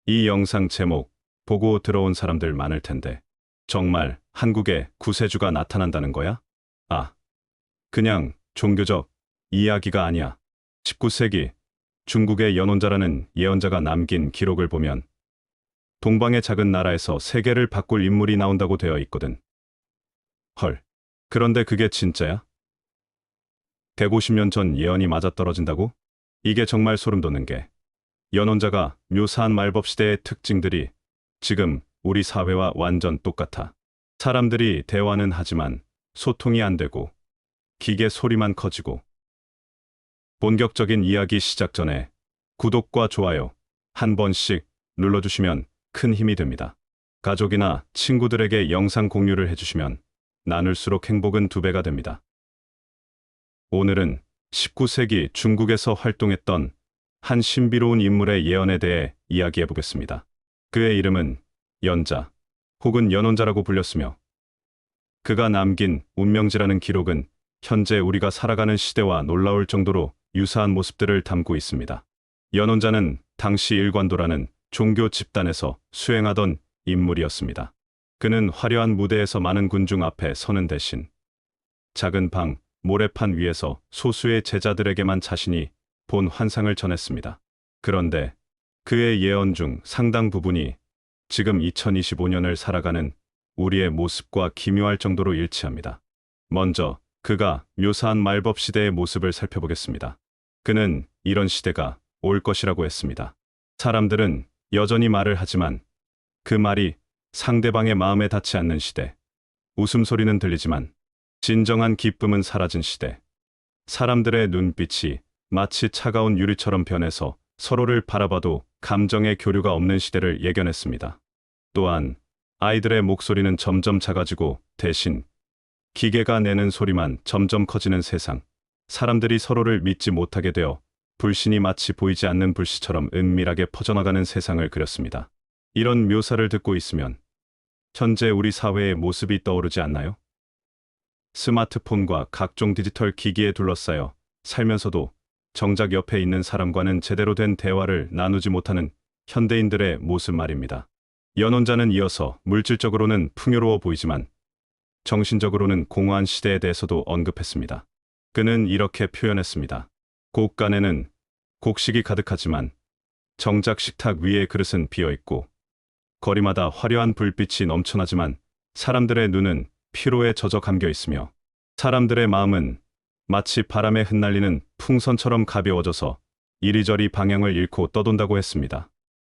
이 영상 제목 보고 들어온 사람들 많을 텐데, 정말 한국에 구세주가 나타난다는 거야? 아, 그냥 종교적 이야기가 아니야. 19세기 중국의 연혼자라는 예언자가 남긴 기록을 보면 동방의 작은 나라에서 세계를 바꿀 인물이 나온다고 되어 있거든. 헐. 그런데 그게 진짜야? 150년 전 예언이 맞아떨어진다고? 이게 정말 소름 돋는 게, 연혼자가 묘사한 말법 시대의 특징들이 지금 우리 사회와 완전 똑같아. 사람들이 대화는 하지만 소통이 안 되고, 기계 소리만 커지고. 본격적인 이야기 시작 전에 구독과 좋아요 한 번씩 눌러주시면 큰 힘이 됩니다. 가족이나 친구들에게 영상 공유를 해주시면 나눌수록 행복은 2배가 됩니다. 오늘은 19세기 중국에서 활동했던 한 신비로운 인물의 예언에 대해 이야기해 보겠습니다. 그의 이름은 연자 혹은 연혼자라고 불렸으며, 그가 남긴 운명지라는 기록은 현재 우리가 살아가는 시대와 놀라울 정도로 유사한 모습들을 담고 있습니다. 연혼자는 당시 일관도라는 종교 집단에서 수행하던 인물이었습니다. 그는 화려한 무대에서 많은 군중 앞에 서는 대신 작은 방 모래판 위에서 소수의 제자들에게만 자신이 본 환상을 전했습니다. 그런데 그의 예언 중 상당 부분이 지금 2025년을 살아가는 우리의 모습과 기묘할 정도로 일치합니다. 먼저 그가 묘사한 말법 시대의 모습을 살펴보겠습니다. 그는 이런 시대가 올 것이라고 했습니다. 사람들은 여전히 말을 하지만 그 말이 상대방의 마음에 닿지 않는 시대. 웃음소리는 들리지만 진정한 기쁨은 사라진 시대. 사람들의 눈빛이 마치 차가운 유리처럼 변해서 서로를 바라봐도 감정의 교류가 없는 시대를 예견했습니다. 또한 아이들의 목소리는 점점 작아지고 대신 기계가 내는 소리만 점점 커지는 세상. 사람들이 서로를 믿지 못하게 되어 불신이 마치 보이지 않는 불씨처럼 은밀하게 퍼져나가는 세상을 그렸습니다. 이런 묘사를 듣고 있으면 현재 우리 사회의 모습이 떠오르지 않나요? 스마트폰과 각종 디지털 기기에 둘러싸여 살면서도 정작 옆에 있는 사람과는 제대로 된 대화를 나누지 못하는 현대인들의 모습 말입니다. 연혼자는 이어서 물질적으로는 풍요로워 보이지만 정신적으로는 공허한 시대에 대해서도 언급했습니다. 그는 이렇게 표현했습니다. 곳간에는 곡식이 가득하지만 정작 식탁 위의 그릇은 비어있고, 거리마다 화려한 불빛이 넘쳐나지만 사람들의 눈은 피로에 젖어 감겨 있으며, 사람들의 마음은 마치 바람에 흩날리는 풍선처럼 가벼워져서 이리저리 방향을 잃고 떠돈다고 했습니다.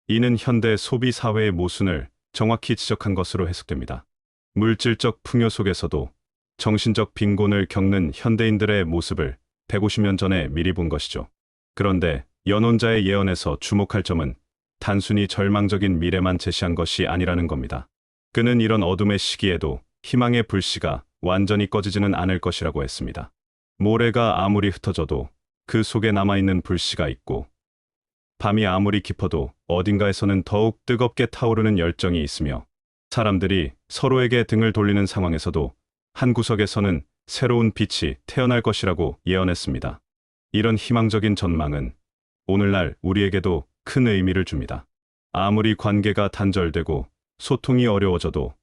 이는 현대 소비 사회의 모순을 정확히 지적한 것으로 해석됩니다. 물질적 풍요 속에서도 정신적 빈곤을 겪는 현대인들의 모습을 150년 전에 미리 본 것이죠. 그런데 연혼자의 예언에서 주목할 점은 단순히 절망적인 미래만 제시한 것이 아니라는 겁니다. 그는 이런 어둠의 시기에도 희망의 불씨가 완전히 꺼지지는 않을 것이라고 했습니다. 모래가 아무리 흩어져도 그 속에 남아있는 불씨가 있고, 밤이 아무리 깊어도 어딘가에서는 더욱 뜨겁게 타오르는 열정이 있으며, 사람들이 서로에게 등을 돌리는 상황에서도 한 구석에서는 새로운 빛이 태어날 것이라고 예언했습니다. 이런 희망적인 전망은 오늘날 우리에게도 큰 의미를 줍니다. 아무리 관계가 단절되고 소통이 어려워져도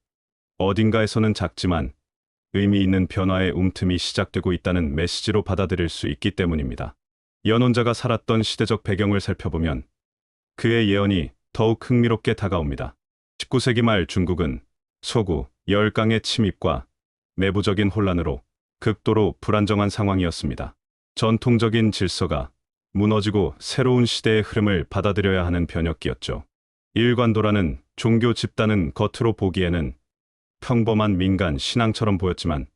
어딘가에서는 작지만 의미 있는 변화의 움틈이 시작되고 있다는 메시지로 받아들일 수 있기 때문입니다. 연혼자가 살았던 시대적 배경을 살펴보면 그의 예언이 더욱 흥미롭게 다가옵니다. 19세기 말 중국은 서구 열강의 침입과 내부적인 혼란으로 극도로 불안정한 상황이었습니다. 전통적인 질서가 무너지고 새로운 시대의 흐름을 받아들여야 하는 변혁기였죠. 일관도라는 종교 집단은 겉으로 보기에는 평범한 민간 신앙처럼 보였지만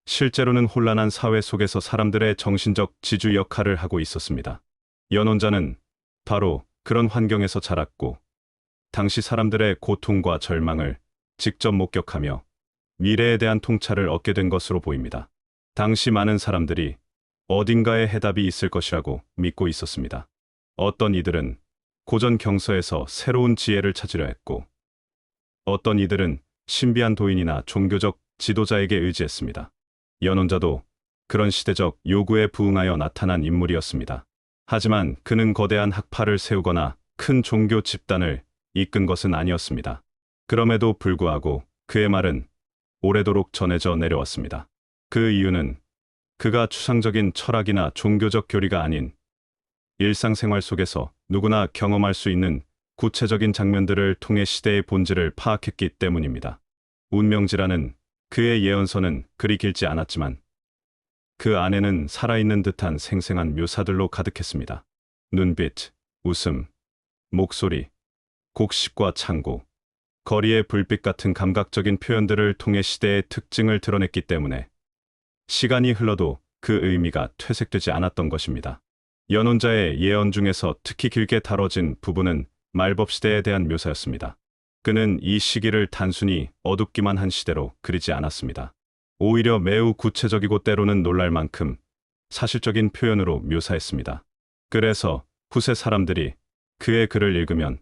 실제로는 혼란한 사회 속에서 사람들의 정신적 지주 역할을 하고 있었습니다. 연혼자는 바로 그런 환경에서 자랐고, 당시 사람들의 고통과 절망을 직접 목격하며 미래에 대한 통찰을 얻게 된 것으로 보입니다. 당시 많은 사람들이 어딘가에 해답이 있을 것이라고 믿고 있었습니다. 어떤 이들은 고전 경서에서 새로운 지혜를 찾으려 했고, 어떤 이들은 신비한 도인이나 종교적 지도자에게 의지했습니다. 연혼자도 그런 시대적 요구에 부응하여 나타난 인물이었습니다. 하지만 그는 거대한 학파를 세우거나 큰 종교 집단을 이끈 것은 아니었습니다. 그럼에도 불구하고 그의 말은 오래도록 전해져 내려왔습니다. 그 이유는 그가 추상적인 철학이나 종교적 교리가 아닌 일상생활 속에서 누구나 경험할 수 있는 구체적인 장면들을 통해 시대의 본질을 파악했기 때문입니다. 운명지라는 그의 예언서는 그리 길지 않았지만 그 안에는 살아있는 듯한 생생한 묘사들로 가득했습니다. 눈빛, 웃음, 목소리, 곡식과 창고, 거리의 불빛 같은 감각적인 표현들을 통해 시대의 특징을 드러냈기 때문에 시간이 흘러도 그 의미가 퇴색되지 않았던 것입니다. 연혼자의 예언 중에서 특히 길게 다뤄진 부분은 말법시대에 대한 묘사였습니다. 그는 이 시기를 단순히 어둡기만 한 시대로 그리지 않았습니다. 오히려 매우 구체적이고 때로는 놀랄 만큼 사실적인 표현으로 묘사했습니다. 그래서 후세 사람들이 그의 글을 읽으면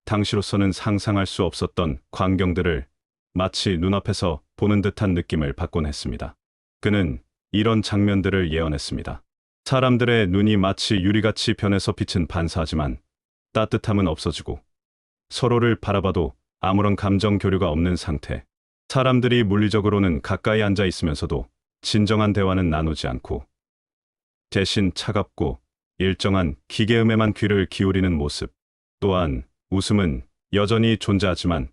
당시로서는 상상할 수 없었던 광경들을 마치 눈앞에서 보는 듯한 느낌을 받곤 했습니다. 그는 이런 장면들을 예언했습니다. 사람들의 눈이 마치 유리같이 변해서 빛은 반사하지만 따뜻함은 없어지고 서로를 바라봐도 아무런 감정 교류가 없는 상태. 사람들이 물리적으로는 가까이 앉아 있으면서도 진정한 대화는 나누지 않고 대신 차갑고 일정한 기계음에만 귀를 기울이는 모습. 또한 웃음은 여전히 존재하지만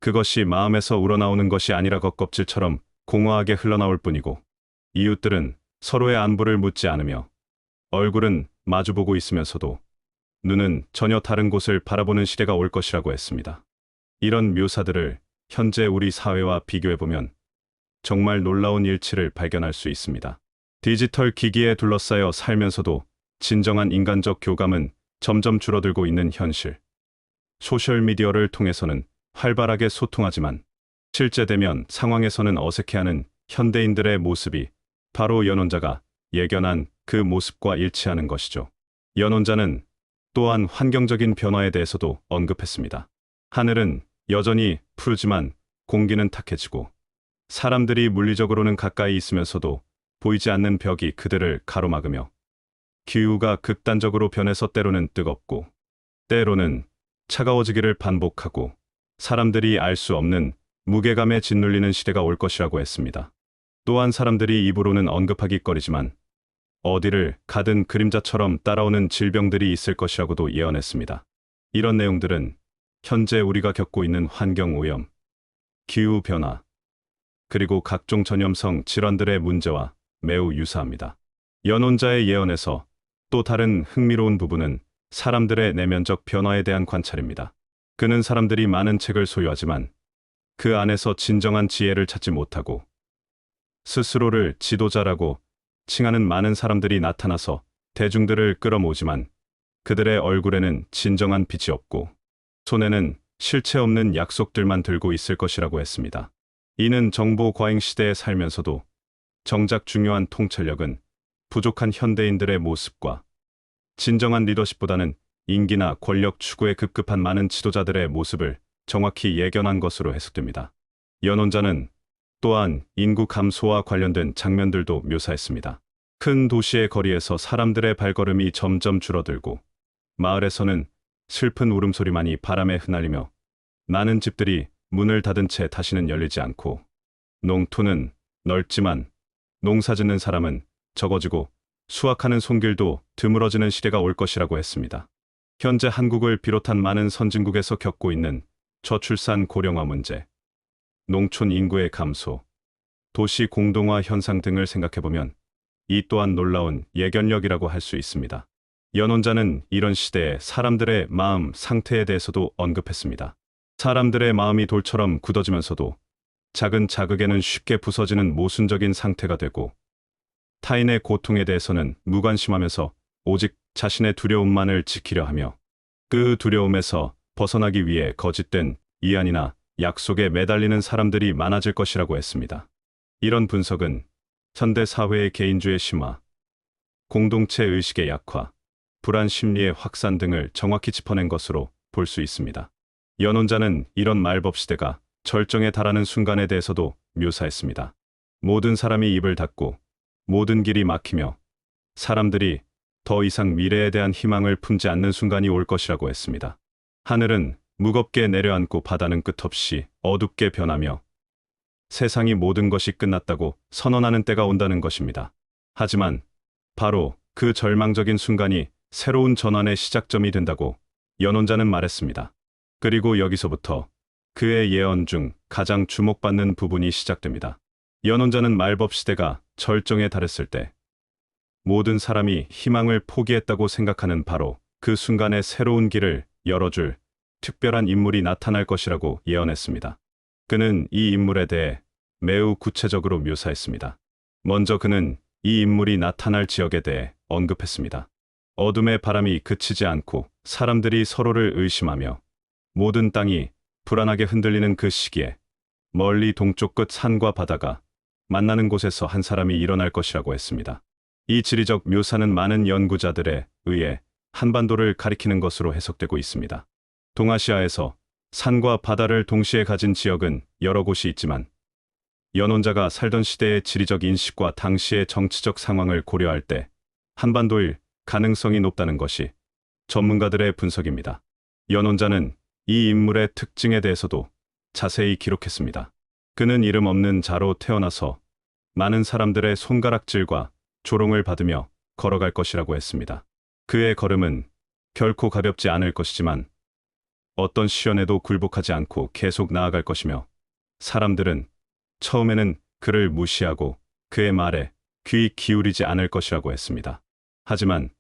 그것이 마음에서 우러나오는 것이 아니라 겉껍질처럼 공허하게 흘러나올 뿐이고 이웃들은 서로의 안부를 묻지 않으며 얼굴은 마주보고 있으면서도 눈은 전혀 다른 곳을 바라보는 시대가 올 것이라고 했습니다. 이런 묘사들을 현재 우리 사회와 비교해보면 정말 놀라운 일치를 발견할 수 있습니다. 디지털 기기에 둘러싸여 살면서도 진정한 인간적 교감은 점점 줄어들고 있는 현실. 소셜미디어를 통해서는 활발하게 소통하지만 실제 대면 상황에서는 어색해하는 현대인들의 모습이 바로 연혼자가 예견한 그 모습과 일치하는 것이죠. 연혼자는 또한 환경적인 변화에 대해서도 언급했습니다. 하늘은 여전히 푸르지만 공기는 탁해지고 사람들이 물리적으로는 가까이 있으면서도 보이지 않는 벽이 그들을 가로막으며 기후가 극단적으로 변해서 때로는 뜨겁고 때로는 차가워지기를 반복하고 사람들이 알 수 없는 무게감에 짓눌리는 시대가 올 것이라고 했습니다. 또한 사람들이 입으로는 언급하기 꺼리지만 어디를 가든 그림자처럼 따라오는 질병들이 있을 것이라고도 예언했습니다. 이런 내용들은 현재 우리가 겪고 있는 환경오염, 기후변화, 그리고 각종 전염성 질환들의 문제와 매우 유사합니다. 연혼자의 예언에서 또 다른 흥미로운 부분은 사람들의 내면적 변화에 대한 관찰입니다. 그는 사람들이 많은 책을 소유하지만 그 안에서 진정한 지혜를 찾지 못하고 스스로를 지도자라고 칭하는 많은 사람들이 나타나서 대중들을 끌어모으지만 그들의 얼굴에는 진정한 빛이 없고 손에는 실체 없는 약속들만 들고 있을 것이라고 했습니다. 이는 정보 과잉 시대에 살면서도 정작 중요한 통찰력은 부족한 현대인들의 모습과 진정한 리더십보다는 인기나 권력 추구에 급급한 많은 지도자들의 모습을 정확히 예견한 것으로 해석됩니다. 연혼자는 또한 인구 감소와 관련된 장면들도 묘사했습니다. 큰 도시의 거리에서 사람들의 발걸음이 점점 줄어들고 마을에서는 슬픈 울음소리만이 바람에 흩날리며 많은 집들이 문을 닫은 채 다시는 열리지 않고 농토는 넓지만 농사짓는 사람은 적어지고 수확하는 손길도 드물어지는 시대가 올 것이라고 했습니다. 현재 한국을 비롯한 많은 선진국에서 겪고 있는 저출산 고령화 문제, 농촌 인구의 감소, 도시 공동화 현상 등을 생각해보면 이 또한 놀라운 예견력이라고 할 수 있습니다. 연혼자는 이런 시대에 사람들의 마음 상태에 대해서도 언급했습니다. 사람들의 마음이 돌처럼 굳어지면서도 작은 자극에는 쉽게 부서지는 모순적인 상태가 되고 타인의 고통에 대해서는 무관심하면서 오직 자신의 두려움만을 지키려 하며 그 두려움에서 벗어나기 위해 거짓된 이안이나 약속에 매달리는 사람들이 많아질 것이라고 했습니다. 이런 분석은 현대 사회의 개인주의 심화, 공동체 의식의 약화, 불안 심리의 확산 등을 정확히 짚어낸 것으로 볼 수 있습니다. 연혼자는 이런 말법 시대가 절정에 달하는 순간에 대해서도 묘사했습니다. 모든 사람이 입을 닫고 모든 길이 막히며 사람들이 더 이상 미래에 대한 희망을 품지 않는 순간이 올 것이라고 했습니다. 하늘은 무겁게 내려앉고 바다는 끝없이 어둡게 변하며 세상이 모든 것이 끝났다고 선언하는 때가 온다는 것입니다. 하지만 바로 그 절망적인 순간이 새로운 전환의 시작점이 된다고 연혼자는 말했습니다. 그리고 여기서부터 그의 예언 중 가장 주목받는 부분이 시작됩니다. 연혼자는 말법 시대가 절정에 달했을 때 모든 사람이 희망을 포기했다고 생각하는 바로 그 순간에 새로운 길을 열어줄 특별한 인물이 나타날 것이라고 예언했습니다. 그는 이 인물에 대해 매우 구체적으로 묘사했습니다. 먼저 그는 이 인물이 나타날 지역에 대해 언급했습니다. 어둠의 바람이 그치지 않고 사람들이 서로를 의심하며 모든 땅이 불안하게 흔들리는 그 시기에 멀리 동쪽 끝 산과 바다가 만나는 곳에서 한 사람이 일어날 것이라고 했습니다. 이 지리적 묘사는 많은 연구자들에 의해 한반도를 가리키는 것으로 해석되고 있습니다. 동아시아에서 산과 바다를 동시에 가진 지역은 여러 곳이 있지만 연혼자가 살던 시대의 지리적 인식과 당시의 정치적 상황을 고려할 때 한반도일 가능성이 높다는 것이 전문가들의 분석입니다. 연혼자는 이 인물의 특징에 대해서도 자세히 기록했습니다. 그는 이름 없는 자로 태어나서 많은 사람들의 손가락질과 조롱을 받으며 걸어갈 것이라고 했습니다. 그의 걸음은 결코 가볍지 않을 것이지만 어떤 시련에도 굴복하지 않고 계속 나아갈 것이며 사람들은 처음에는 그를 무시하고 그의 말에 귀 기울이지 않을 것이라고 했습니다. 하지만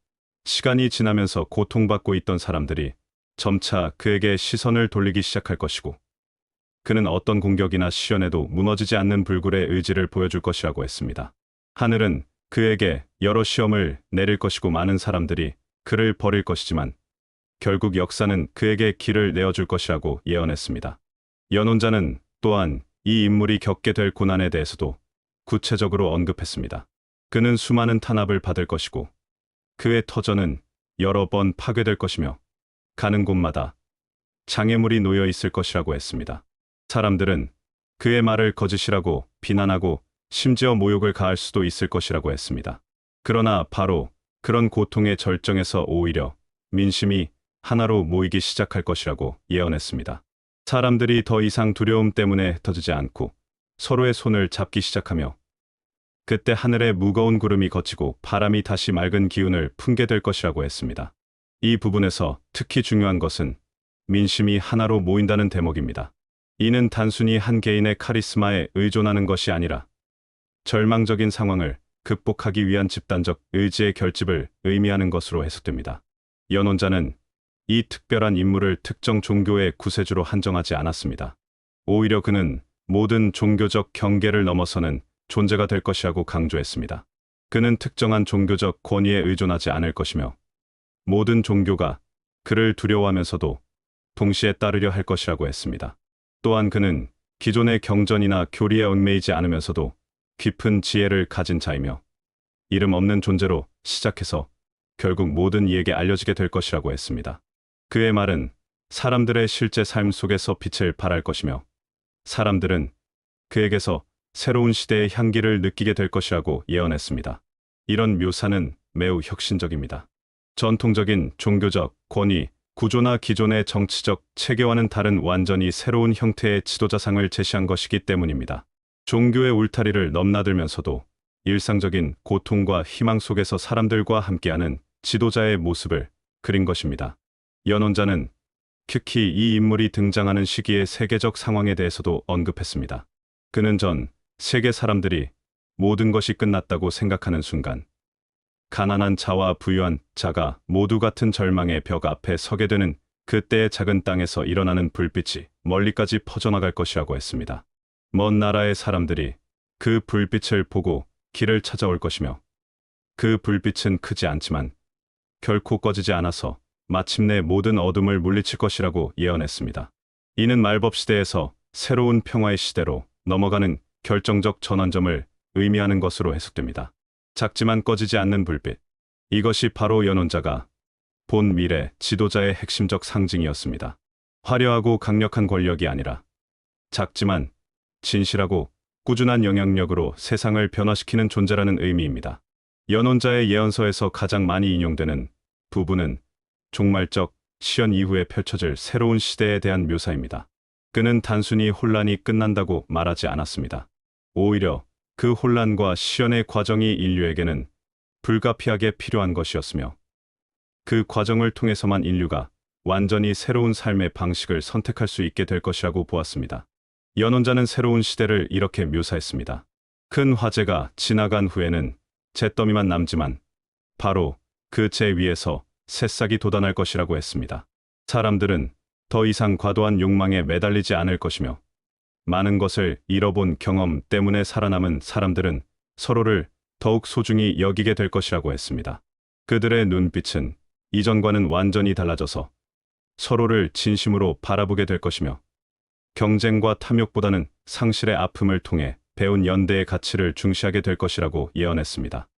시간이 지나면서 고통받고 있던 사람들이 점차 그에게 시선을 돌리기 시작할 것이고 그는 어떤 공격이나 시련에도 무너지지 않는 불굴의 의지를 보여줄 것이라고 했습니다. 하늘은 그에게 여러 시험을 내릴 것이고 많은 사람들이 그를 버릴 것이지만 결국 역사는 그에게 길을 내어줄 것이라고 예언했습니다. 연혼자는 또한 이 인물이 겪게 될 고난에 대해서도 구체적으로 언급했습니다. 그는 수많은 탄압을 받을 것이고 그의 터전은 여러 번 파괴될 것이며 가는 곳마다 장애물이 놓여 있을 것이라고 했습니다. 사람들은 그의 말을 거짓이라고 비난하고 심지어 모욕을 가할 수도 있을 것이라고 했습니다. 그러나 바로 그런 고통의 절정에서 오히려 민심이 하나로 모이기 시작할 것이라고 예언했습니다. 사람들이 더 이상 두려움 때문에 흩어지지 않고 서로의 손을 잡기 시작하며 그때 하늘에 무거운 구름이 걷히고 바람이 다시 맑은 기운을 품게 될 것이라고 했습니다. 이 부분에서 특히 중요한 것은 민심이 하나로 모인다는 대목입니다. 이는 단순히 한 개인의 카리스마에 의존하는 것이 아니라 절망적인 상황을 극복하기 위한 집단적 의지의 결집을 의미하는 것으로 해석됩니다. 연혼자는 이 특별한 인물을 특정 종교의 구세주로 한정하지 않았습니다. 오히려 그는 모든 종교적 경계를 넘어서는 존재가 될 것이라고 강조했습니다. 그는 특정한 종교적 권위에 의존하지 않을 것이며 모든 종교가 그를 두려워하면서도 동시에 따르려 할 것이라고 했습니다. 또한 그는 기존의 경전이나 교리에 얽매이지 않으면서도 깊은 지혜를 가진 자이며 이름 없는 존재로 시작해서 결국 모든 이에게 알려지게 될 것이라고 했습니다. 그의 말은 사람들의 실제 삶 속에서 빛을 발할 것이며 사람들은 그에게서 새로운 시대의 향기를 느끼게 될 것이라고 예언했습니다. 이런 묘사는 매우 혁신적입니다. 전통적인 종교적 권위, 구조나 기존의 정치적 체계와는 다른 완전히 새로운 형태의 지도자상을 제시한 것이기 때문입니다. 종교의 울타리를 넘나들면서도 일상적인 고통과 희망 속에서 사람들과 함께하는 지도자의 모습을 그린 것입니다. 연혼자는 특히 이 인물이 등장하는 시기의 세계적 상황에 대해서도 언급했습니다. 그는 전 세계 사람들이 모든 것이 끝났다고 생각하는 순간 가난한 자와 부유한 자가 모두 같은 절망의 벽 앞에 서게 되는 그때의 작은 땅에서 일어나는 불빛이 멀리까지 퍼져나갈 것이라고 했습니다. 먼 나라의 사람들이 그 불빛을 보고 길을 찾아올 것이며 그 불빛은 크지 않지만 결코 꺼지지 않아서 마침내 모든 어둠을 물리칠 것이라고 예언했습니다. 이는 말법 시대에서 새로운 평화의 시대로 넘어가는 결정적 전환점을 의미하는 것으로 해석됩니다. 작지만 꺼지지 않는 불빛. 이것이 바로 연혼자가 본 미래 지도자의 핵심적 상징이었습니다. 화려하고 강력한 권력이 아니라 작지만 진실하고 꾸준한 영향력으로 세상을 변화시키는 존재라는 의미입니다. 연혼자의 예언서에서 가장 많이 인용되는 부분은 종말적 시연 이후에 펼쳐질 새로운 시대에 대한 묘사입니다. 그는 단순히 혼란이 끝난다고 말하지 않았습니다. 오히려 그 혼란과 시연의 과정이 인류에게는 불가피하게 필요한 것이었으며 그 과정을 통해서만 인류가 완전히 새로운 삶의 방식을 선택할 수 있게 될 것이라고 보았습니다. 연원자는 새로운 시대를 이렇게 묘사했습니다. 큰 화재가 지나간 후에는 잿더미만 남지만 바로 그 재 위에서 새싹이 돋아날 것이라고 했습니다. 사람들은 더 이상 과도한 욕망에 매달리지 않을 것이며 많은 것을 잃어본 경험 때문에 살아남은 사람들은 서로를 더욱 소중히 여기게 될 것이라고 했습니다. 그들의 눈빛은 이전과는 완전히 달라져서 서로를 진심으로 바라보게 될 것이며 경쟁과 탐욕보다는 상실의 아픔을 통해 배운 연대의 가치를 중시하게 될 것이라고 예언했습니다.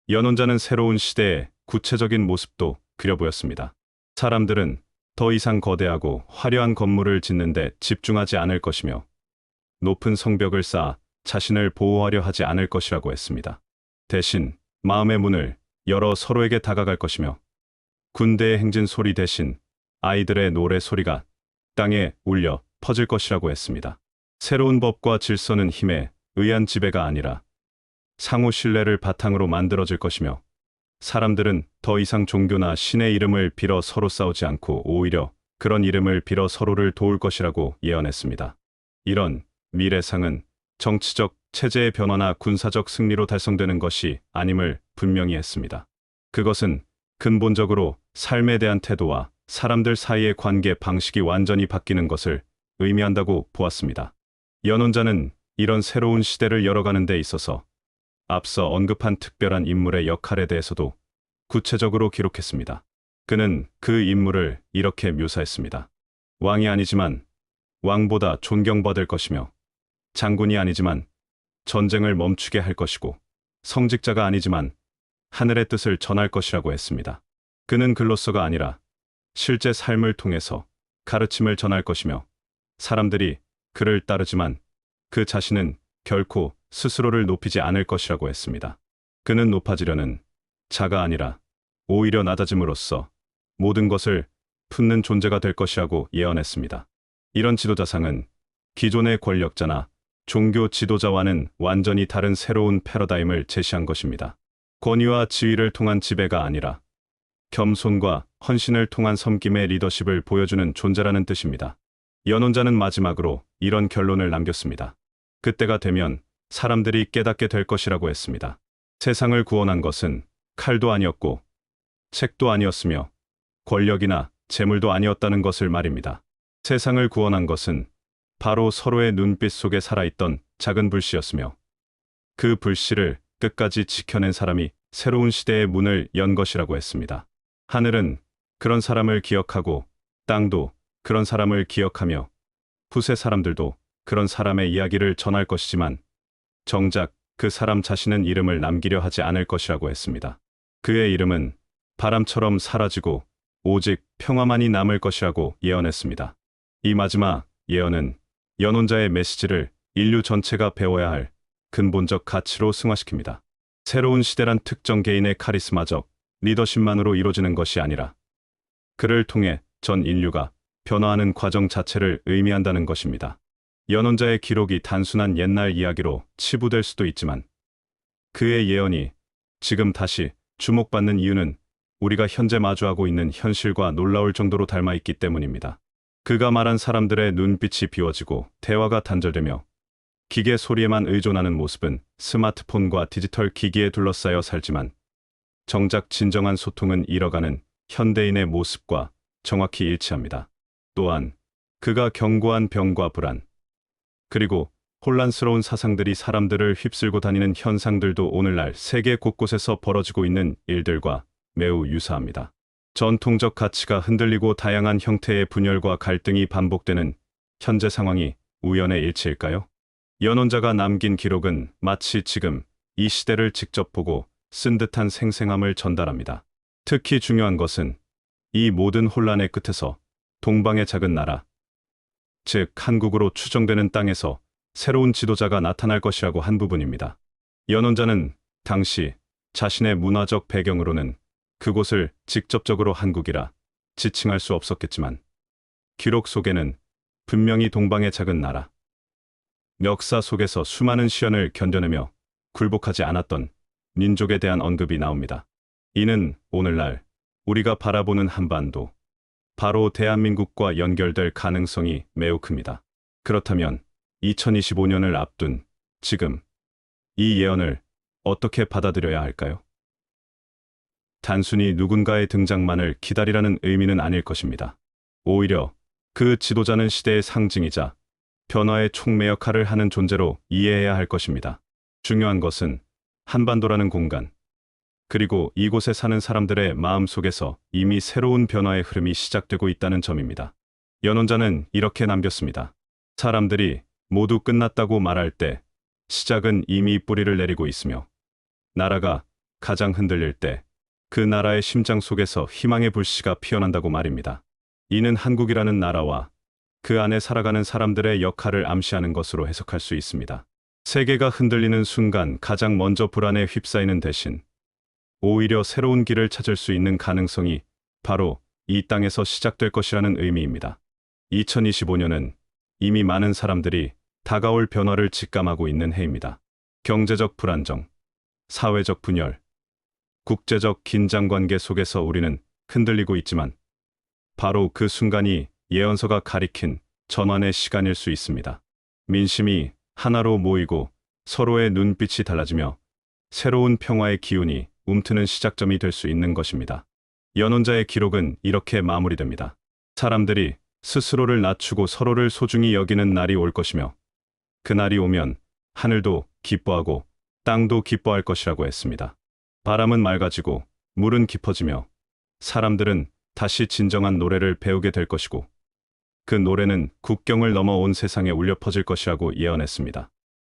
연원자는 새로운 시대의 구체적인 모습도 그려 보였습니다. 사람들은 더 이상 거대하고 화려한 건물을 짓는 데 집중하지 않을 것이며 높은 성벽을 쌓아 자신을 보호하려 하지 않을 것이라고 했습니다. 대신 마음의 문을 열어 서로에게 다가갈 것이며 군대의 행진 소리 대신 아이들의 노래 소리가 땅에 울려 퍼질 것이라고 했습니다. 새로운 법과 질서는 힘에 의한 지배가 아니라 상호 신뢰를 바탕으로 만들어질 것이며 사람들은 더 이상 종교나 신의 이름을 빌어 서로 싸우지 않고 오히려 그런 이름을 빌어 서로를 도울 것이라고 예언했습니다. 이런 미래상은 정치적 체제의 변화나 군사적 승리로 달성되는 것이 아님을 분명히 했습니다. 그것은 근본적으로 삶에 대한 태도와 사람들 사이의 관계 방식이 완전히 바뀌는 것을 의미한다고 보았습니다. 연원자는 이런 새로운 시대를 열어가는 데 있어서 앞서 언급한 특별한 인물의 역할에 대해서도 구체적으로 기록했습니다. 그는 그 인물을 이렇게 묘사했습니다. 왕이 아니지만 왕보다 존경받을 것이며 장군이 아니지만 전쟁을 멈추게 할 것이고 성직자가 아니지만 하늘의 뜻을 전할 것이라고 했습니다. 그는 글로서가 아니라 실제 삶을 통해서 가르침을 전할 것이며 사람들이 그를 따르지만 그 자신은 결코 스스로를 높이지 않을 것이라고 했습니다. 그는 높아지려는 자가 아니라 오히려 낮아짐으로써 모든 것을 품는 존재가 될 것이라고 예언했습니다. 이런 지도자상은 기존의 권력자나 종교 지도자와는 완전히 다른 새로운 패러다임을 제시한 것입니다. 권위와 지위를 통한 지배가 아니라 겸손과 헌신을 통한 섬김의 리더십을 보여주는 존재라는 뜻입니다. 연원자는 마지막으로 이런 결론을 남겼습니다. 그때가 되면 사람들이 깨닫게 될 것이라고 했습니다. 세상을 구원한 것은 칼도 아니었고 책도 아니었으며 권력이나 재물도 아니었다는 것을 말입니다. 세상을 구원한 것은 바로 서로의 눈빛 속에 살아있던 작은 불씨였으며 그 불씨를 끝까지 지켜낸 사람이 새로운 시대의 문을 연 것이라고 했습니다. 하늘은 그런 사람을 기억하고 땅도 그런 사람을 기억하며 후세 사람들도 그런 사람의 이야기를 전할 것이지만 정작 그 사람 자신은 이름을 남기려 하지 않을 것이라고 했습니다. 그의 이름은 바람처럼 사라지고 오직 평화만이 남을 것이라고 예언했습니다. 이 마지막 예언은 연원자의 메시지를 인류 전체가 배워야 할 근본적 가치로 승화시킵니다. 새로운 시대란 특정 개인의 카리스마적 리더십만으로 이루어지는 것이 아니라 그를 통해 전 인류가 변화하는 과정 자체를 의미한다는 것입니다. 연원자의 기록이 단순한 옛날 이야기로 치부될 수도 있지만 그의 예언이 지금 다시 주목받는 이유는 우리가 현재 마주하고 있는 현실과 놀라울 정도로 닮아있기 때문입니다. 그가 말한 사람들의 눈빛이 비워지고 대화가 단절되며 기계 소리에만 의존하는 모습은 스마트폰과 디지털 기기에 둘러싸여 살지만 정작 진정한 소통은 잃어가는 현대인의 모습과 정확히 일치합니다. 또한 그가 경고한 병과 불안, 그리고 혼란스러운 사상들이 사람들을 휩쓸고 다니는 현상들도 오늘날 세계 곳곳에서 벌어지고 있는 일들과 매우 유사합니다. 전통적 가치가 흔들리고 다양한 형태의 분열과 갈등이 반복되는 현재 상황이 우연의 일치일까요? 연원자가 남긴 기록은 마치 지금 이 시대를 직접 보고 쓴 듯한 생생함을 전달합니다. 특히 중요한 것은 이 모든 혼란의 끝에서 동방의 작은 나라, 즉 한국으로 추정되는 땅에서 새로운 지도자가 나타날 것이라고 한 부분입니다. 연원자는 당시 자신의 문화적 배경으로는 그곳을 직접적으로 한국이라 지칭할 수 없었겠지만 기록 속에는 분명히 동방의 작은 나라, 역사 속에서 수많은 시련을 견뎌내며 굴복하지 않았던 민족에 대한 언급이 나옵니다. 이는 오늘날 우리가 바라보는 한반도, 바로 대한민국과 연결될 가능성이 매우 큽니다. 그렇다면 2025년을 앞둔 지금 이 예언을 어떻게 받아들여야 할까요? 단순히 누군가의 등장만을 기다리라는 의미는 아닐 것입니다. 오히려 그 지도자는 시대의 상징이자 변화의 촉매 역할을 하는 존재로 이해해야 할 것입니다. 중요한 것은 한반도라는 공간, 그리고 이곳에 사는 사람들의 마음 속에서 이미 새로운 변화의 흐름이 시작되고 있다는 점입니다. 연원자는 이렇게 남겼습니다. 사람들이 모두 끝났다고 말할 때 시작은 이미 뿌리를 내리고 있으며, 나라가 가장 흔들릴 때 그 나라의 심장 속에서 희망의 불씨가 피어난다고 말입니다. 이는 한국이라는 나라와 그 안에 살아가는 사람들의 역할을 암시하는 것으로 해석할 수 있습니다. 세계가 흔들리는 순간 가장 먼저 불안에 휩싸이는 대신 오히려 새로운 길을 찾을 수 있는 가능성이 바로 이 땅에서 시작될 것이라는 의미입니다. 2025년은 이미 많은 사람들이 다가올 변화를 직감하고 있는 해입니다. 경제적 불안정, 사회적 분열, 국제적 긴장관계 속에서 우리는 흔들리고 있지만 바로 그 순간이 예언서가 가리킨 전환의 시간일 수 있습니다. 민심이 하나로 모이고 서로의 눈빛이 달라지며 새로운 평화의 기운이 움트는 시작점이 될 수 있는 것입니다. 연원자의 기록은 이렇게 마무리됩니다. 사람들이 스스로를 낮추고 서로를 소중히 여기는 날이 올 것이며, 그 날이 오면 하늘도 기뻐하고 땅도 기뻐할 것이라고 했습니다. 바람은 맑아지고 물은 깊어지며 사람들은 다시 진정한 노래를 배우게 될 것이고, 그 노래는 국경을 넘어 온 세상에 울려 퍼질 것이라고 예언했습니다.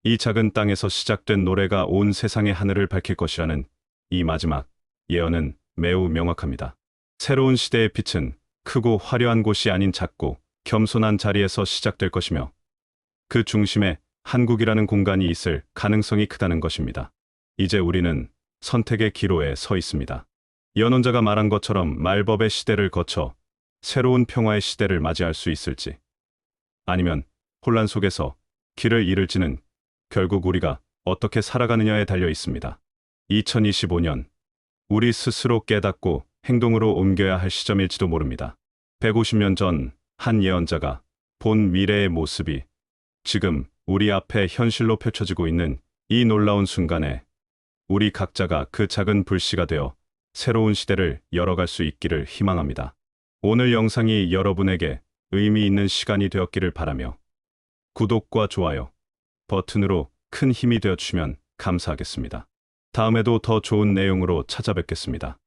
이 작은 땅에서 시작된 노래가 온 세상의 하늘을 밝힐 것이라는 이 마지막 예언은 매우 명확합니다. 새로운 시대의 빛은 크고 화려한 곳이 아닌 작고 겸손한 자리에서 시작될 것이며, 그 중심에 한국이라는 공간이 있을 가능성이 크다는 것입니다. 이제 우리는 선택의 기로에 서 있습니다. 연원자가 말한 것처럼 말법의 시대를 거쳐 새로운 평화의 시대를 맞이할 수 있을지, 아니면 혼란 속에서 길을 잃을지는 결국 우리가 어떻게 살아가느냐에 달려 있습니다. 2025년, 우리 스스로 깨닫고 행동으로 옮겨야 할 시점일지도 모릅니다. 150년 전 한 예언자가 본 미래의 모습이 지금 우리 앞에 현실로 펼쳐지고 있는 이 놀라운 순간에 우리 각자가 그 작은 불씨가 되어 새로운 시대를 열어갈 수 있기를 희망합니다. 오늘 영상이 여러분에게 의미 있는 시간이 되었기를 바라며 구독과 좋아요 버튼으로 큰 힘이 되어주시면 감사하겠습니다. 다음에도 더 좋은 내용으로 찾아뵙겠습니다.